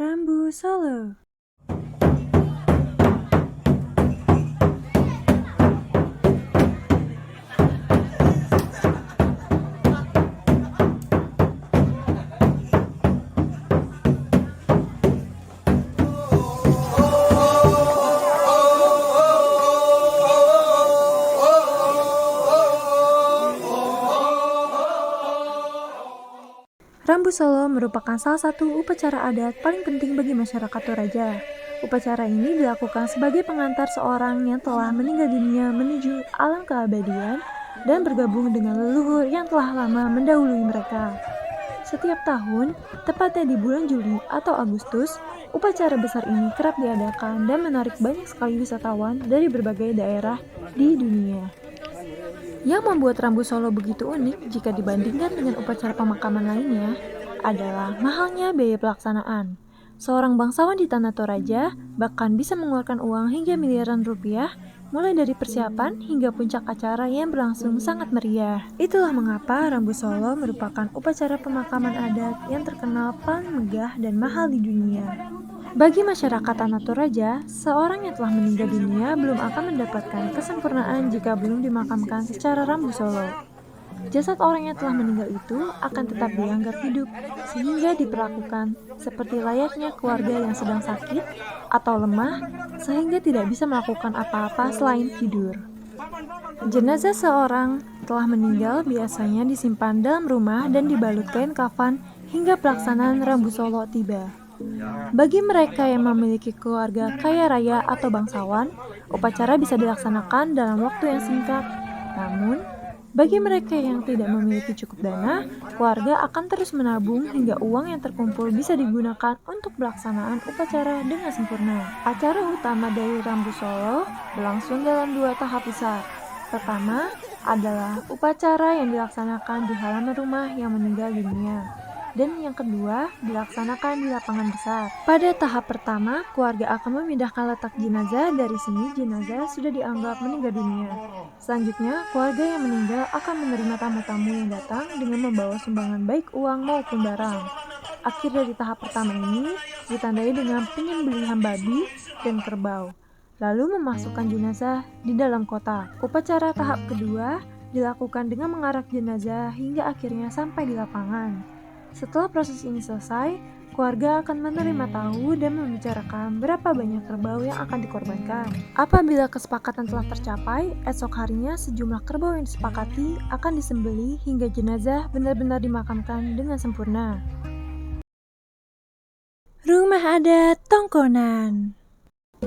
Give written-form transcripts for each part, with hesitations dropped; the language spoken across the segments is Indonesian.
Rambu Solo. Rambu Solo merupakan salah satu upacara adat paling penting bagi masyarakat Toraja. Upacara ini dilakukan sebagai pengantar seorang yang telah meninggal dunia menuju alam keabadian dan bergabung dengan leluhur yang telah lama mendahului mereka. Setiap tahun, tepatnya di bulan Juli atau Agustus, upacara besar ini kerap diadakan dan menarik banyak sekali wisatawan dari berbagai daerah di dunia. Yang membuat Rambu Solo begitu unik jika dibandingkan dengan upacara pemakaman lainnya adalah mahalnya biaya pelaksanaan. Seorang bangsawan di Tanah Toraja bahkan bisa mengeluarkan uang hingga miliaran rupiah, mulai dari persiapan hingga puncak acara yang berlangsung sangat meriah. Itulah mengapa Rambu Solo merupakan upacara pemakaman adat yang terkenal paling megah dan mahal di dunia. Bagi masyarakat Tanah Toraja, seorang yang telah meninggal dunia belum akan mendapatkan kesempurnaan jika belum dimakamkan secara Rambu Solo. Jasad orang yang telah meninggal itu akan tetap dianggap hidup, sehingga diperlakukan seperti layaknya keluarga yang sedang sakit atau lemah, sehingga tidak bisa melakukan apa-apa selain tidur. Jenazah seorang telah meninggal biasanya disimpan dalam rumah dan dibalut kain kafan hingga pelaksanaan Rambu Solo tiba. Bagi mereka yang memiliki keluarga kaya raya atau bangsawan, upacara bisa dilaksanakan dalam waktu yang singkat. Namun, bagi mereka yang tidak memiliki cukup dana, keluarga akan terus menabung hingga uang yang terkumpul bisa digunakan untuk pelaksanaan upacara dengan sempurna. Acara utama dari Rambu Solo berlangsung dalam 2 tahap besar. Pertama adalah upacara yang dilaksanakan di halaman rumah yang meninggal dunia. Dan yang kedua dilaksanakan di lapangan besar. Pada tahap pertama, keluarga akan memindahkan letak jenazah. Dari sini jenazah sudah dianggap meninggal dunia. Selanjutnya, keluarga yang meninggal akan menerima tamu-tamu yang datang dengan membawa sumbangan baik uang maupun barang. Akhir dari tahap pertama ini ditandai dengan penyembelihan babi dan kerbau, lalu memasukkan jenazah di dalam kotak. Upacara tahap kedua dilakukan dengan mengarak jenazah hingga akhirnya sampai di lapangan. Setelah proses ini selesai, keluarga akan menerima tahu dan membicarakan berapa banyak kerbau yang akan dikorbankan. Apabila kesepakatan telah tercapai, esok harinya sejumlah kerbau yang disepakati akan disembelih hingga jenazah benar-benar dimakamkan dengan sempurna. Rumah adat Tongkonan.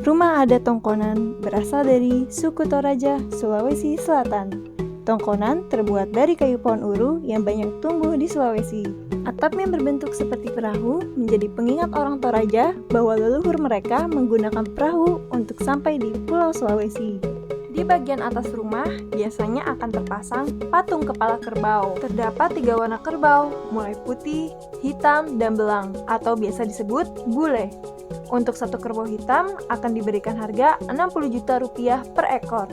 Rumah adat Tongkonan berasal dari suku Toraja, Sulawesi Selatan. Tongkonan terbuat dari kayu pohon uru yang banyak tumbuh di Sulawesi. Atapnya berbentuk seperti perahu menjadi pengingat orang Toraja bahwa leluhur mereka menggunakan perahu untuk sampai di Pulau Sulawesi. Di bagian atas rumah biasanya akan terpasang patung kepala kerbau. Terdapat 3 warna kerbau, mulai putih, hitam, dan belang, atau biasa disebut bule. Untuk satu kerbau hitam akan diberikan harga 60 juta rupiah per ekor.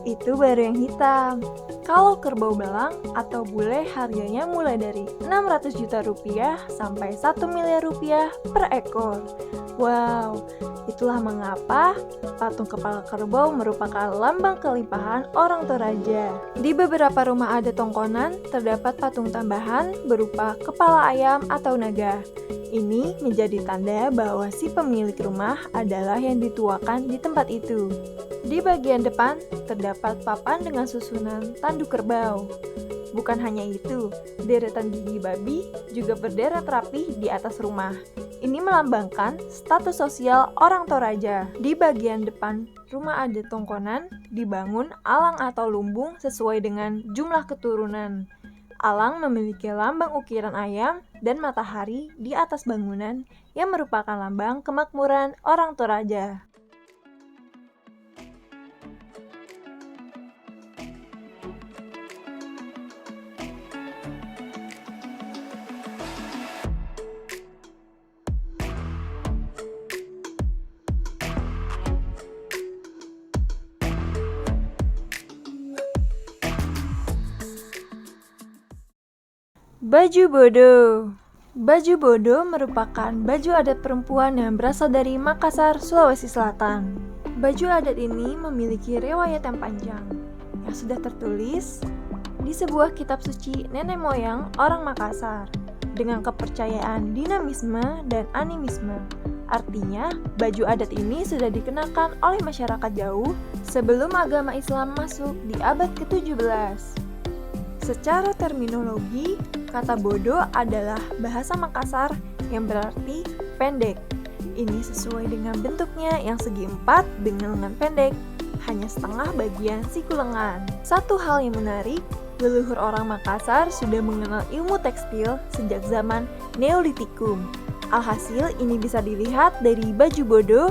Itu baru yang hitam. Kalau kerbau belang atau bule harganya mulai dari 600 juta rupiah sampai 1 miliar rupiah per ekor. Wow, itulah mengapa patung kepala kerbau merupakan lambang kelimpahan orang Toraja. Di beberapa rumah adat Tongkonan terdapat patung tambahan berupa kepala ayam atau naga. Ini menjadi tanda bahwa si pemilik rumah adalah yang dituakan di tempat itu. Di bagian depan terdapat papan dengan susunan tanduk kerbau. Bukan hanya itu, deretan gigi babi juga berderet rapi di atas rumah. Ini melambangkan status sosial orang Toraja. Di bagian depan rumah adat Tongkonan dibangun alang atau lumbung sesuai dengan jumlah keturunan. Alang memiliki lambang ukiran ayam dan matahari di atas bangunan yang merupakan lambang kemakmuran orang Toraja. Baju bodoh. Baju bodo merupakan baju adat perempuan yang berasal dari Makassar, Sulawesi Selatan. Baju adat ini memiliki riwayat yang panjang, yang sudah tertulis di sebuah kitab suci nenek moyang orang Makassar, dengan kepercayaan dinamisme dan animisme. Artinya, baju adat ini sudah dikenakan oleh masyarakat jauh sebelum agama Islam masuk di abad ke-17. Secara terminologi, kata bodo adalah bahasa Makassar yang berarti pendek. Ini sesuai dengan bentuknya yang segi empat dengan lengan pendek, hanya setengah bagian siku lengan. Satu hal yang menarik, leluhur orang Makassar sudah mengenal ilmu tekstil sejak zaman Neolitikum. Alhasil, ini bisa dilihat dari baju bodo.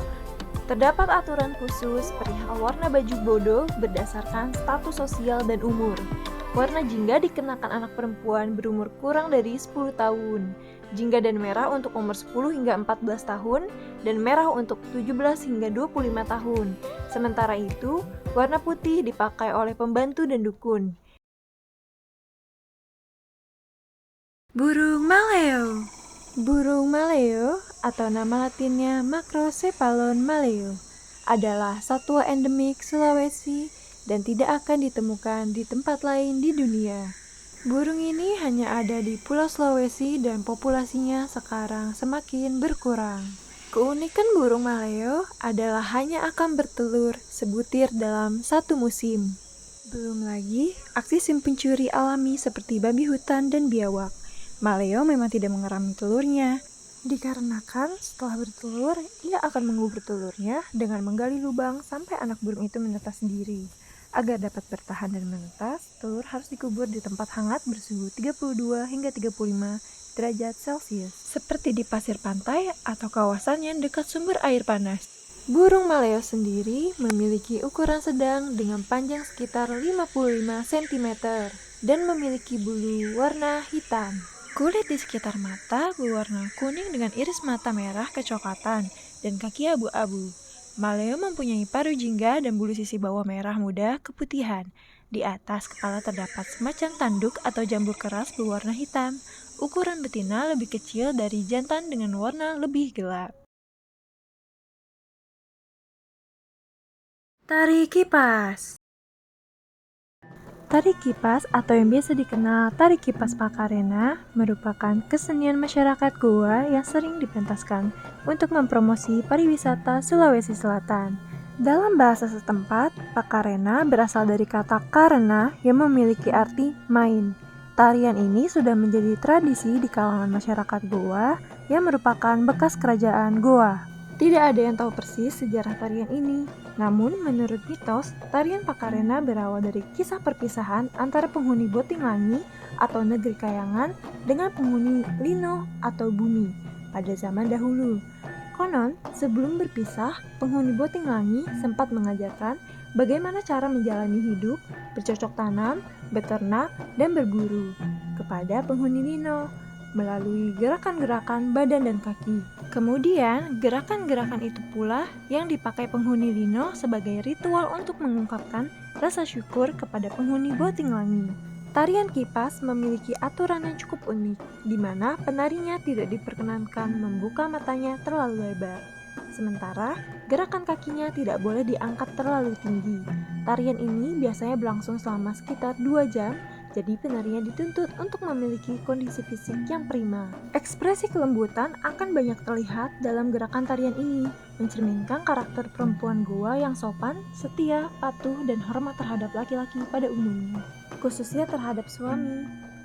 Terdapat aturan khusus perihal warna baju bodo berdasarkan status sosial dan umur. Warna jingga dikenakan anak perempuan berumur kurang dari 10 tahun, jingga dan merah untuk umur 10 hingga 14 tahun, dan merah untuk 17 hingga 25 tahun. Sementara itu, warna putih dipakai oleh pembantu dan dukun. Burung maleo. Burung maleo atau nama latinnya Macrocephalon maleo adalah satwa endemik Sulawesi dan tidak akan ditemukan di tempat lain di dunia. Burung ini hanya ada di Pulau Sulawesi dan populasinya sekarang semakin berkurang. Keunikan burung maleo adalah hanya akan bertelur sebutir dalam satu musim. Belum lagi aksi si pencuri alami seperti babi hutan dan biawak. Maleo memang tidak mengerami telurnya, dikarenakan setelah bertelur, ia akan mengubur telurnya dengan menggali lubang sampai anak burung itu menetas sendiri. Agar dapat bertahan dan menetas, telur harus dikubur di tempat hangat bersuhu 32 hingga 35 derajat Celcius, seperti di pasir pantai atau kawasan yang dekat sumber air panas. Burung maleo sendiri memiliki ukuran sedang dengan panjang sekitar 55 cm dan memiliki bulu warna hitam. Kulit di sekitar mata berwarna kuning dengan iris mata merah kecoklatan dan kaki abu-abu. Maleo mempunyai paruh jingga dan bulu sisi bawah merah muda keputihan. Di atas kepala terdapat semacam tanduk atau jambul keras berwarna hitam. Ukuran betina lebih kecil dari jantan dengan warna lebih gelap. Tari kipas. Tari kipas atau yang biasa dikenal tari kipas Pakarena merupakan kesenian masyarakat Goa yang sering dipentaskan untuk mempromosi pariwisata Sulawesi Selatan. Dalam bahasa setempat, Pakarena berasal dari kata karena yang memiliki arti main. Tarian ini sudah menjadi tradisi di kalangan masyarakat Goa yang merupakan bekas kerajaan Goa. Tidak ada yang tahu persis sejarah tarian ini. Namun, menurut mitos, tarian Pakarena berawal dari kisah perpisahan antara penghuni Botinglangi atau negeri Kayangan dengan penghuni Lino atau bumi pada zaman dahulu. Konon, sebelum berpisah, penghuni Botinglangi sempat mengajarkan bagaimana cara menjalani hidup, bercocok tanam, beternak, dan berburu kepada penghuni Lino melalui gerakan-gerakan badan dan kaki. Kemudian, gerakan-gerakan itu pula yang dipakai penghuni Lino sebagai ritual untuk mengungkapkan rasa syukur kepada penghuni Botinglangi. Tarian kipas memiliki aturan yang cukup unik, di mana penarinya tidak diperkenankan membuka matanya terlalu lebar. Sementara, gerakan kakinya tidak boleh diangkat terlalu tinggi. Tarian ini biasanya berlangsung selama sekitar 2 jam, jadi penarinya dituntut untuk memiliki kondisi fisik yang prima. Ekspresi kelembutan akan banyak terlihat dalam gerakan tarian ini, mencerminkan karakter perempuan Goa yang sopan, setia, patuh, dan hormat terhadap laki-laki pada umumnya, khususnya terhadap suami.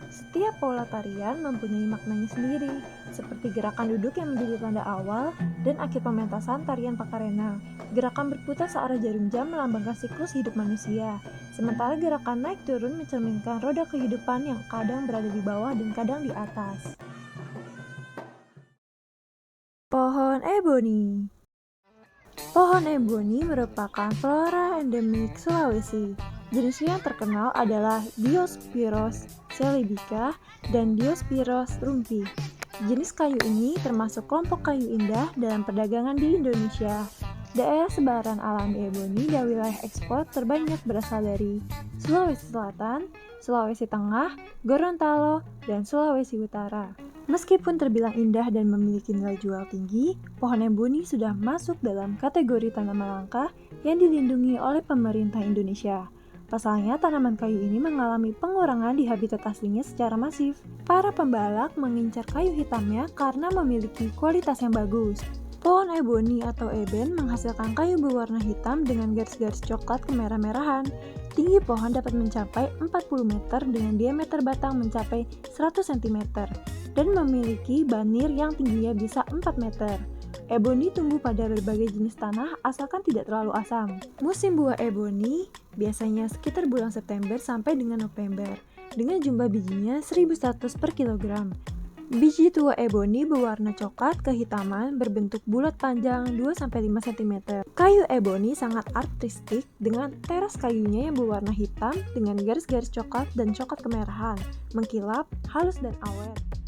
Setiap pola tarian mempunyai maknanya sendiri, seperti gerakan duduk yang menjadi tanda awal dan akhir pementasan tarian Pakarena. Gerakan berputar searah jarum jam melambangkan siklus hidup manusia, sementara gerakan naik turun mencerminkan roda kehidupan yang kadang berada di bawah dan kadang di atas. Pohon eboni. Pohon eboni merupakan flora endemik Sulawesi. Jenisnya yang terkenal adalah Diospyros celebica dan Diospyros rumpi. Jenis kayu ini termasuk kelompok kayu indah dalam perdagangan di Indonesia. Daerah sebaran alami eboni dan wilayah ekspor terbanyak berasal dari Sulawesi Selatan, Sulawesi Tengah, Gorontalo, dan Sulawesi Utara. Meskipun terbilang indah dan memiliki nilai jual tinggi, pohon eboni sudah masuk dalam kategori tanaman langka yang dilindungi oleh pemerintah Indonesia. Pasalnya, tanaman kayu ini mengalami pengurangan di habitat aslinya secara masif. Para pembalak mengincar kayu hitamnya karena memiliki kualitas yang bagus. Pohon eboni atau eben menghasilkan kayu berwarna hitam dengan garis-garis coklat kemerah-merahan. Tinggi pohon dapat mencapai 40 meter dengan diameter batang mencapai 100 cm dan memiliki banir yang tingginya bisa 4 meter. Eboni tumbuh pada berbagai jenis tanah asalkan tidak terlalu asam. Musim buah eboni biasanya sekitar bulan September sampai dengan November dengan jumlah bijinya 1.100 per kilogram. Biji tua eboni berwarna coklat kehitaman berbentuk bulat panjang 2-5 cm. Kayu eboni sangat artistik dengan teras kayunya yang berwarna hitam dengan garis-garis coklat dan coklat kemerahan, mengkilap, halus dan awet.